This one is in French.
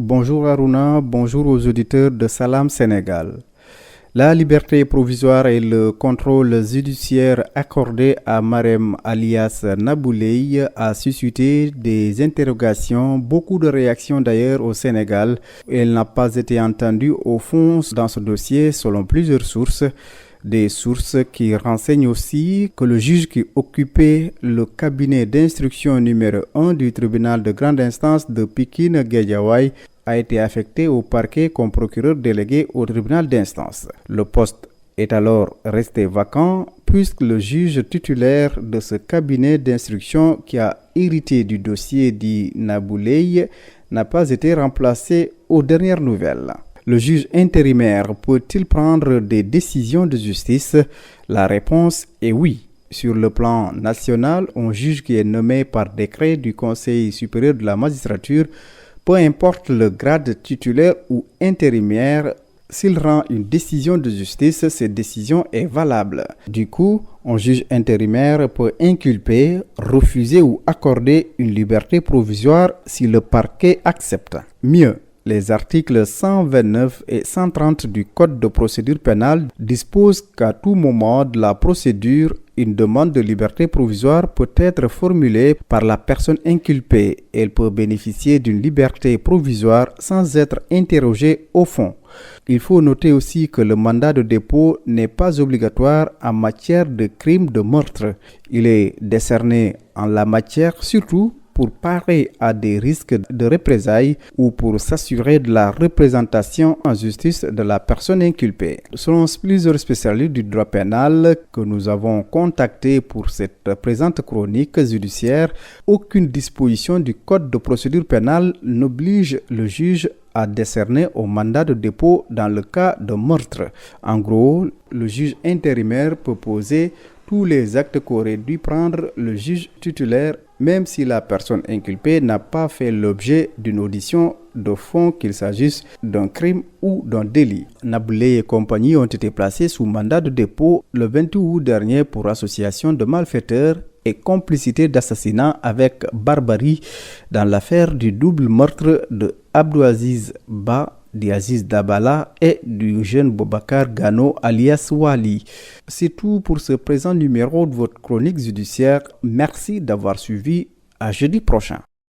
Bonjour Aruna, bonjour aux auditeurs de Salam Sénégal. La liberté provisoire et le contrôle judiciaire accordé à Marème alias Nabouleye a suscité des interrogations, beaucoup de réactions d'ailleurs au Sénégal. Elle n'a pas été entendue au fond dans ce dossier selon plusieurs sources. Des sources qui renseignent aussi que le juge qui occupait le cabinet d'instruction numéro 1 du tribunal de grande instance de Pikine-Guédiawaye a été affecté au parquet comme procureur délégué au tribunal d'instance. Le poste est alors resté vacant puisque le juge titulaire de ce cabinet d'instruction qui a hérité du dossier dit Nabouleye n'a pas été remplacé aux dernières nouvelles. Le juge intérimaire peut-il prendre des décisions de justice? La réponse est oui. Sur le plan national, un juge qui est nommé par décret du Conseil supérieur de la magistrature, peu importe le grade titulaire ou intérimaire, s'il rend une décision de justice, cette décision est valable. Du coup, un juge intérimaire peut inculper, refuser ou accorder une liberté provisoire si le parquet accepte. Mieux, les articles 129 et 130 du Code de procédure pénale disposent qu'à tout moment de la procédure, une demande de liberté provisoire peut être formulée par la personne inculpée. Elle peut bénéficier d'une liberté provisoire sans être interrogée au fond. Il faut noter aussi que le mandat de dépôt n'est pas obligatoire en matière de crime de meurtre. Il est décerné en la matière surtout pour parer à des risques de représailles ou pour s'assurer de la représentation en justice de la personne inculpée. Selon plusieurs spécialistes du droit pénal que nous avons contactés pour cette présente chronique judiciaire, aucune disposition du Code de procédure pénale n'oblige le juge à décerner au mandat de dépôt dans le cas de meurtre. En gros, le juge intérimaire peut poser tous les actes qu'aurait dû prendre le juge titulaire, même si la personne inculpée n'a pas fait l'objet d'une audition de fond, qu'il s'agisse d'un crime ou d'un délit. Nabouleye et compagnie ont été placés sous mandat de dépôt le 28 août dernier pour association de malfaiteurs et complicité d'assassinat avec barbarie dans l'affaire du double meurtre de Abdouaziz Ba, d'Aziz Dabala et du jeune Boubacar Gano alias Wali. C'est tout pour ce présent numéro de votre chronique judiciaire. Merci d'avoir suivi. À jeudi prochain.